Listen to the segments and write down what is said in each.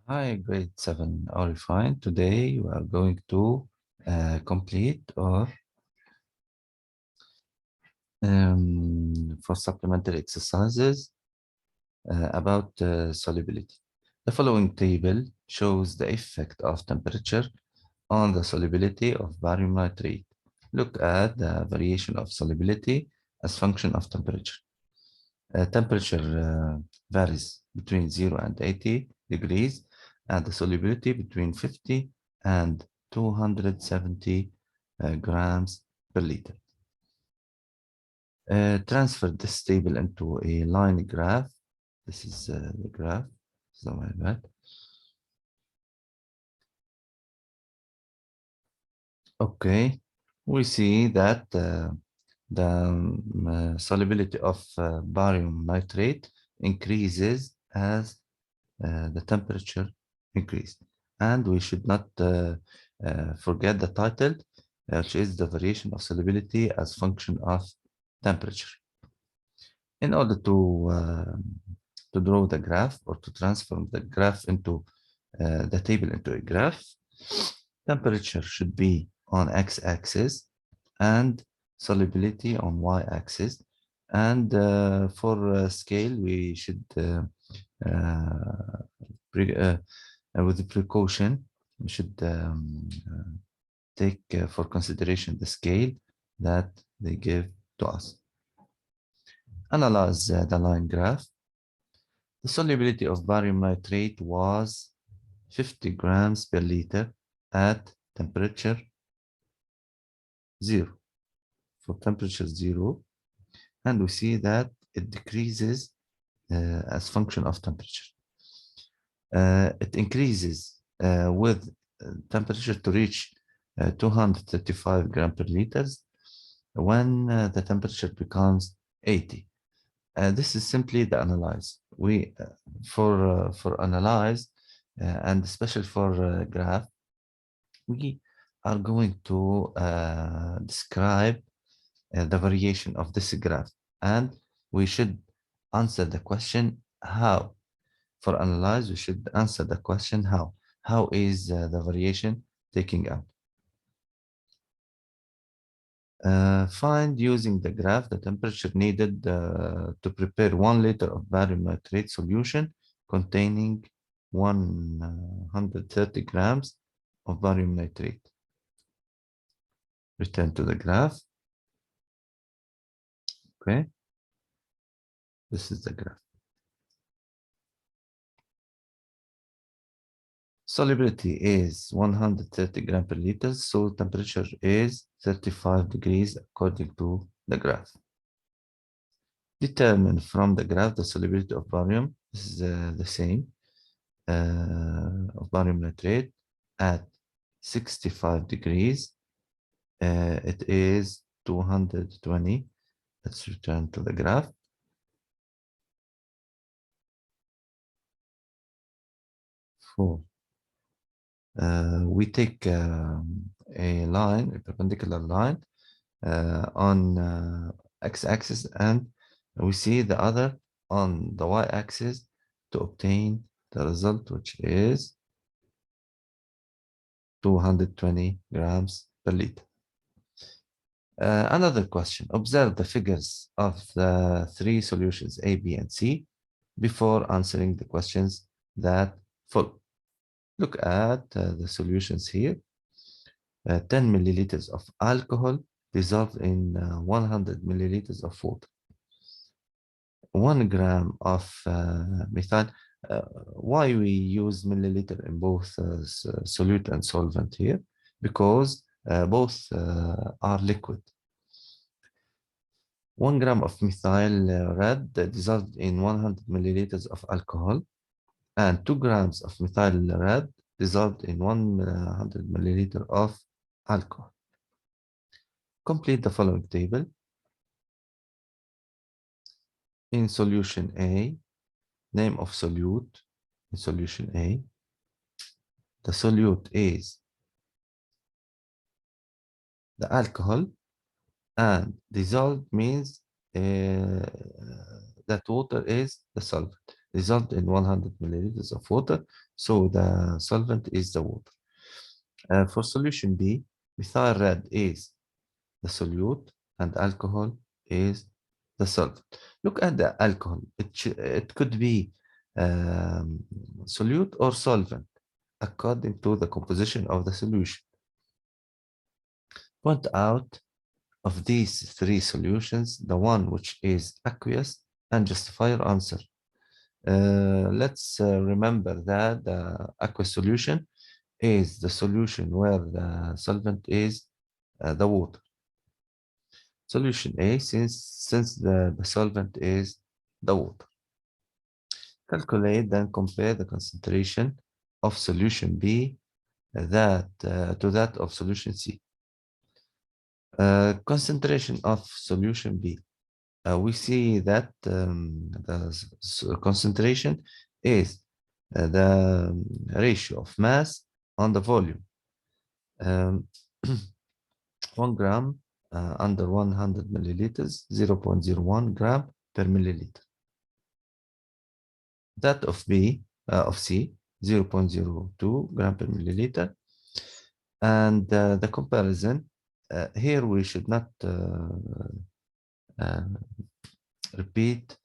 Hi, grade 7. Are you fine? Today we are going to complete or for supplementary exercises about solubility. The following table shows the effect of temperature on the solubility of barium nitrate. Look at the variation of solubility as function of temperature. Temperature varies between 0 and 80 degrees, and the solubility between 50 and 270 grams per liter. Transfer this table into a line graph. This is the graph, something like that. Okay, we see that the solubility of barium nitrate increases as the temperature increase. And we should not forget the title, which is the variation of solubility as function of temperature. In order to draw the graph or to transform the graph into the table into a graph, temperature should be on x-axis and solubility on y-axis. And for scale, we should with the precaution, we should take for consideration the scale that they give to us. Analyze the line graph. The solubility of barium nitrate was 50 grams per liter at temperature 0. For temperature 0, and we see that it decreases as function of temperature. It increases with temperature to reach 235 grams per liters when the temperature becomes 80. This is simply the analyze. We for analyze and especially for graph, we are going to describe the variation of this graph, and we should answer the question how. For analyze, we should answer the question how. How is the variation taking out? Find using the graph the temperature needed to prepare 1 liter of barium nitrate solution containing 130 grams of barium nitrate. Return to the graph. Okay. This is the graph. Solubility is 130 grams per liter, so temperature is 35 degrees according to the graph. Determine from the graph the solubility of barium. This is the same of barium nitrate at 65 degrees. It is 220. Let's return to the graph. We take a line, a perpendicular line on x-axis, and we see the other on the y-axis to obtain the result, which is 220 grams per liter. Another question, observe the figures of the 3 solutions A, B, and C before answering the questions that follow. Look at the solutions here. 10 milliliters of alcohol dissolved in 100 milliliters of water. 1 gram of methyl. Why we use milliliter in both solute and solvent here? Because both are liquid. 1 gram of methyl red dissolved in 100 milliliters of alcohol, and 2 grams of methyl red dissolved in 100 milliliter of alcohol. Complete the following table. In solution A, name of solute in solution A. The solute is the alcohol, and dissolved means that water is the solvent. result in 100 milliliters of water. So the solvent is the water. For solution B, methyl red is the solute and alcohol is the solvent. Look at the alcohol. It could be solute or solvent according to the composition of the solution. Point out of these three solutions, the one which is aqueous, and justify your answer. Let's remember that the aqueous solution is the solution where the solvent is the water. Solution A, since the solvent is the water. Calculate, then compare the concentration of solution B to that of solution C. Concentration of solution B. We see that the concentration is the ratio of mass on the volume. 1 gram under 100 milliliters, 0.01 gram per milliliter. That of C, 0.02 gram per milliliter. And the comparison, here we should not repeat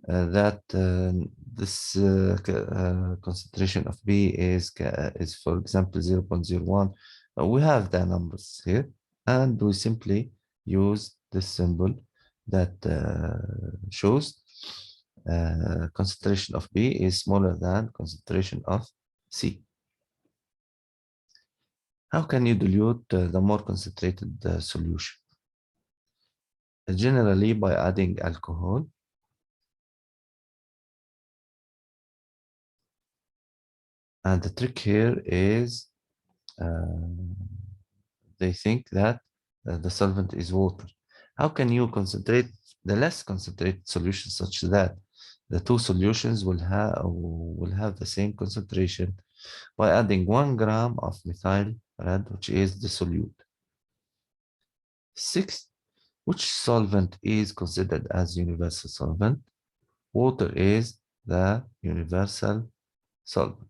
that this concentration of B is for example, 0.01. We have the numbers here, and we simply use this symbol that shows concentration of B is smaller than concentration of C. How can you dilute the more concentrated solution? Generally by adding alcohol. And the trick here is they think that the solvent is water. How can you concentrate the less concentrated solution such that the two solutions will have the same concentration by adding 1 gram of methyl red, which is the solute. 6. Which solvent is considered as universal solvent? Water is the universal solvent.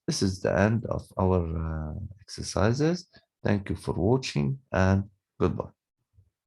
This is the end of our exercises. Thank you for watching and goodbye.